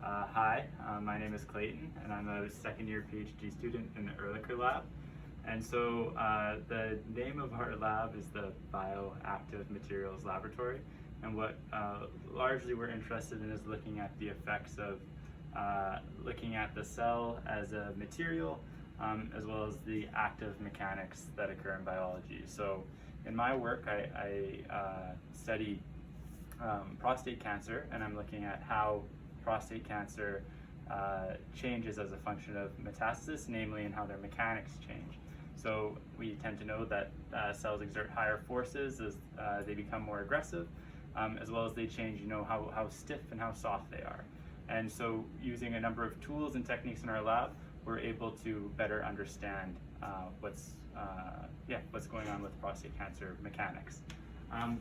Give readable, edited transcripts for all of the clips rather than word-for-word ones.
Hi, my name is Clayton, and I'm a second year PhD student in the Ehrlicher Lab. And so the name of our lab is the Bioactive Materials Laboratory. And what largely we're interested in is looking at the effects of looking at the cell as a material, as well as the active mechanics that occur in biology. So in my work, I study prostate cancer, and I'm looking at how prostate cancer changes as a function of metastasis, namely in how their mechanics change. So we tend to know that cells exert higher forces as they become more aggressive, as well as they change, how stiff and how soft they are. And so using a number of tools and techniques in our lab, we're able to better understand what's going on with prostate cancer mechanics.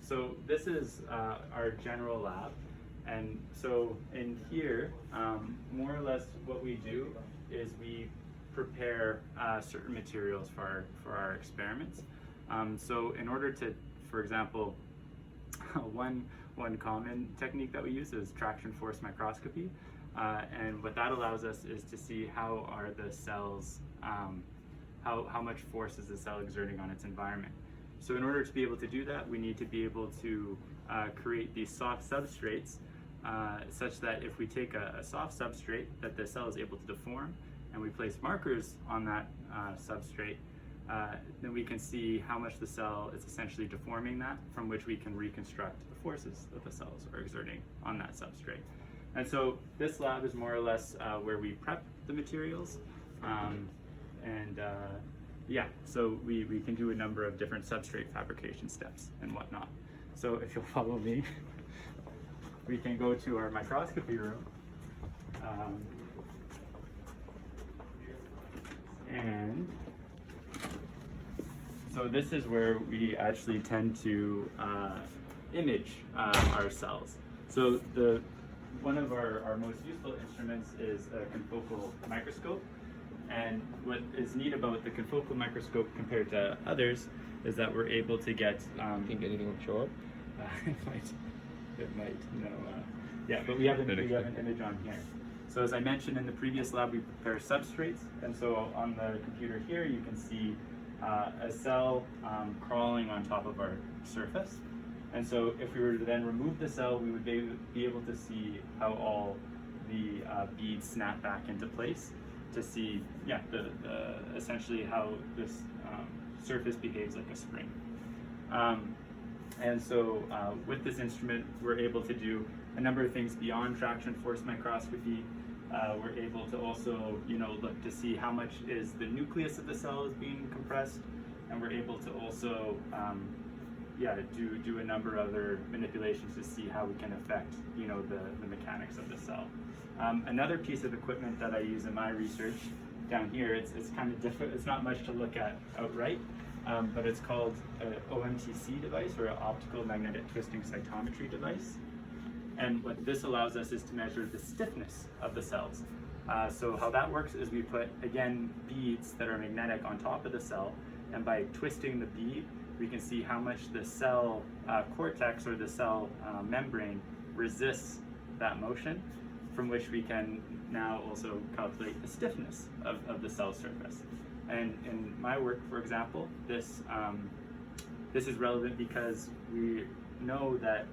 So this is our general lab. And so in here, more or less what we do is we prepare certain materials for our experiments. So in order to, for example, one common technique that we use is traction force microscopy. And what that allows us is to see how are the cells, how much force is the cell exerting on its environment. So in order to be able to do that, we need to be able to create these soft substrates such that if we take a soft substrate that the cell is able to deform, and we place markers on that substrate, then we can see how much the cell is essentially deforming that, from which we can reconstruct the forces that the cells are exerting on that substrate. And so this lab is more or less where we prep the materials, so we can do a number of different substrate fabrication steps and whatnot. So if you'll follow me, we can go to our microscopy room. And so this is where we actually tend to image our cells. So one of our most useful instruments is a confocal microscope. And what is neat about the confocal microscope compared to others is that we're able to get... think anything will show up? It might, but we have an image on here. So as I mentioned in the previous lab, we prepare substrates, and so on the computer here you can see a cell crawling on top of our surface. And so if we were to then remove the cell, we would be able to see how all the beads snap back into place to see, essentially how this surface behaves like a spring. And so with this instrument, we're able to do a number of things beyond traction force microscopy. We're able to also, look to see how much is the nucleus of the cell is being compressed, and we're able to also, do a number of other manipulations to see how we can affect, the mechanics of the cell. Another piece of equipment that I use in my research down here, it's kind of different. It's not much to look at outright. But it's called an OMTC device, or an optical magnetic twisting cytometry device. And what this allows us is to measure the stiffness of the cells. So how that works is we put, again, beads that are magnetic on top of the cell, and by twisting the bead, we can see how much the cell cortex or the cell membrane resists that motion, from which we can now also calculate the stiffness of the cell surface. And in my work, for example, this is relevant because we know that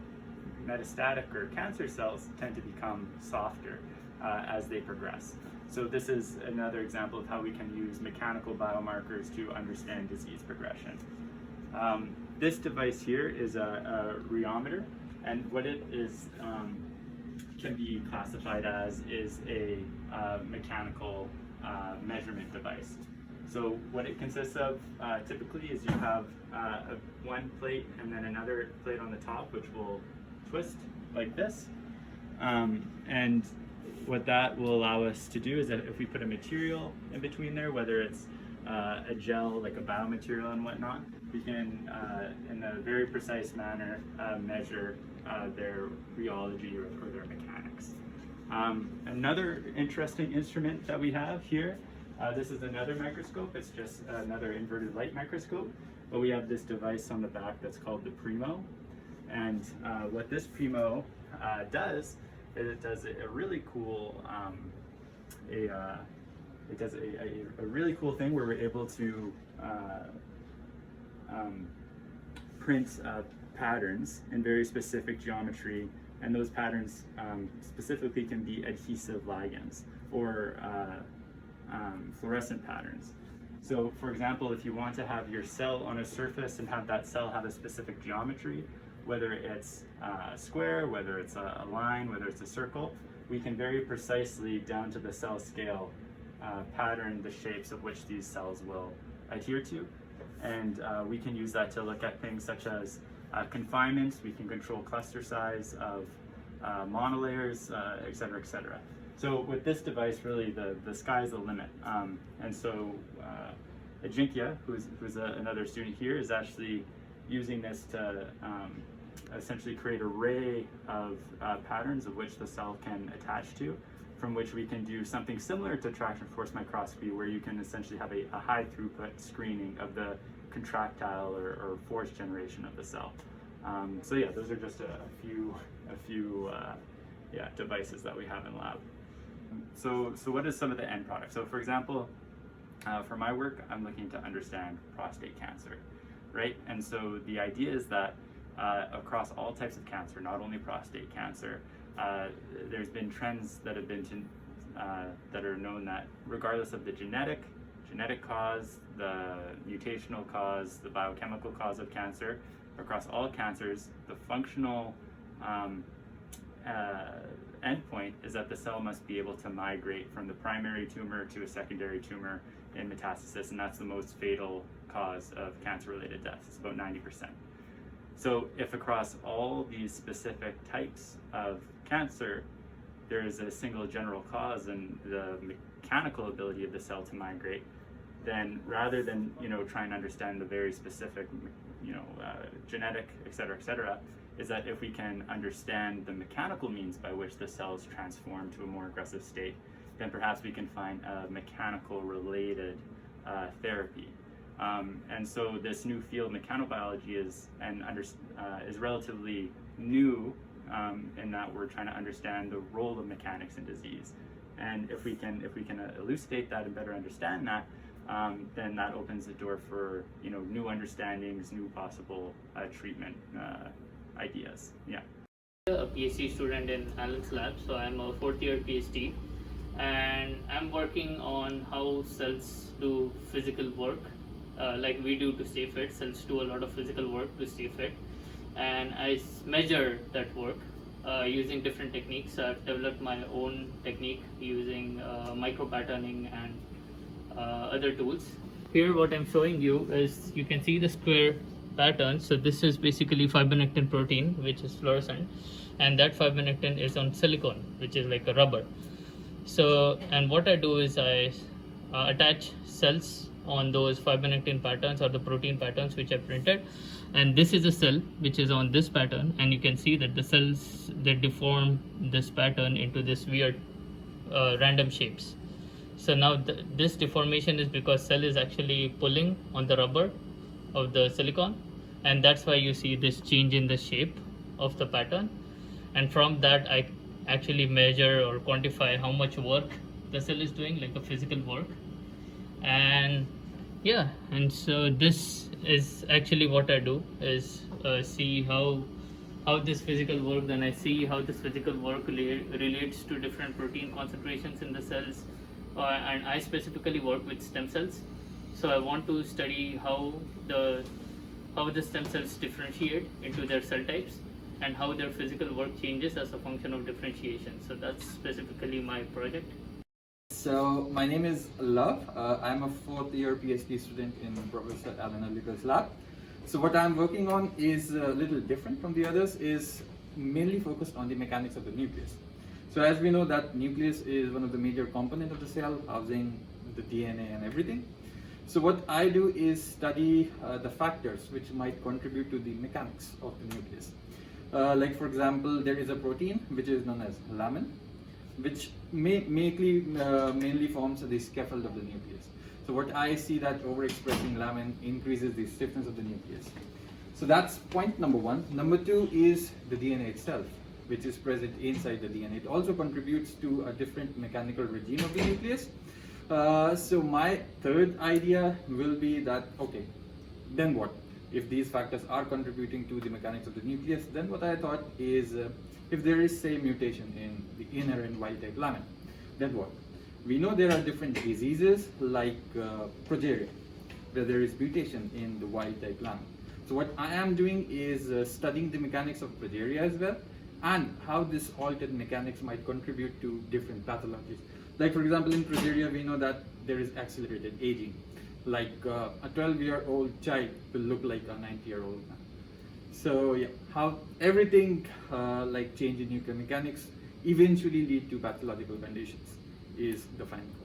metastatic or cancer cells tend to become softer as they progress. So this is another example of how we can use mechanical biomarkers to understand disease progression. This device here is a rheometer, and what it is can be classified as is a mechanical measurement device. So what it consists of typically is you have one plate and then another plate on the top, which will twist like this. And what that will allow us to do is that if we put a material in between there, whether it's a gel, like a biomaterial and whatnot, we can, in a very precise manner, measure their rheology or their mechanics. Another interesting instrument that we have here, this is another microscope. It's just another inverted light microscope, but we have this device on the back that's called the Primo. And what this Primo does it does a really cool it does a really cool thing where we're able to print patterns in very specific geometry, and those patterns specifically can be adhesive ligands or fluorescent patterns. So for example, if you want to have your cell on a surface and have that cell have a specific geometry, whether it's a square, whether it's a line, whether it's a circle, we can very precisely, down to the cell scale, pattern the shapes of which these cells will adhere to. And we can use that to look at things such as confinement. We can control cluster size of monolayers, et cetera, et cetera. So with this device, really the sky's the limit. And so Ajinkya, who's another student here, is actually using this to essentially create an array of patterns of which the cell can attach to, from which we can do something similar to traction force microscopy, where you can essentially have a high throughput screening of the contractile or force generation of the cell. So yeah, those are just a few devices that we have in lab. So what is some of the end products? So for example, for my work, I'm looking to understand prostate cancer, right? And so the idea is that across all types of cancer, not only prostate cancer, there's been trends that have been that are known that regardless of the genetic cause, the mutational cause, the biochemical cause of cancer, across all cancers, the functional endpoint is that the cell must be able to migrate from the primary tumor to a secondary tumor in metastasis, and that's the most fatal cause of cancer-related deaths. It's about 90%. So if across all these specific types of cancer, there is a single general cause and the mechanical ability of the cell to migrate, then rather than trying to understand the very specific genetic, et cetera, is that if we can understand the mechanical means by which the cells transform to a more aggressive state, then perhaps we can find a mechanical related therapy. And so this new field, mechanobiology, is relatively new in that we're trying to understand the role of mechanics in disease. And if we can elucidate that and better understand that, then that opens the door for new understandings, new possible treatment ideas. Yeah. A PhD student in Alan's lab, so I'm a fourth year PhD, and I'm working on how cells do physical work, like we do to stay fit. Cells do a lot of physical work to stay fit, and I measure that work using different techniques. I've developed my own technique using micro patterning and other tools. Here what I'm showing you is, you can see the square pattern. So this is basically fibronectin protein, which is fluorescent, and that fibronectin is on silicon, which is like a rubber. So, and what I do is I attach cells on those fibronectin patterns or the protein patterns which I printed, and this is a cell which is on this pattern, and you can see that the cells, they deform this pattern into this weird random shapes. So now this deformation is because cell is actually pulling on the rubber of the silicon, and that's why you see this change in the shape of the pattern. And from that I actually measure or quantify how much work the cell is doing, like a physical work. And yeah, and so this is actually what I do, is see how this physical work, then I see how this physical work relates to different protein concentrations in the cells. And I specifically work with stem cells, so I want to study how the stem cells differentiate into their cell types and how their physical work changes as a function of differentiation. So that's specifically my project. So my name is Love. I'm a fourth year PhD student in Professor Alan Aligar's lab. So what I'm working on is a little different from the others, is mainly focused on the mechanics of the nucleus. So as we know that nucleus is one of the major components of the cell, housing the DNA and everything. So what I do is study the factors which might contribute to the mechanics of the nucleus. Like for example, there is a protein which is known as lamin, which mainly forms the scaffold of the nucleus. So what I see that overexpressing lamin increases the stiffness of the nucleus. So that's point number one. Number two is the DNA itself, which is present inside the DNA. It also contributes to a different mechanical regime of the nucleus. So my third idea will be that, okay, then what? If these factors are contributing to the mechanics of the nucleus, then what I thought is, if there is, say, mutation in the inherent wild-type lamin, then what? We know there are different diseases like progeria, where there is mutation in the wild-type lamin. So what I am doing is studying the mechanics of progeria as well, and how this altered mechanics might contribute to different pathologies. Like, for example, in progeria, we know that there is accelerated aging. Like a 12-year-old child will look like a 90-year-old man. So yeah, how everything like change in nuclear mechanics eventually lead to pathological conditions is the final goal.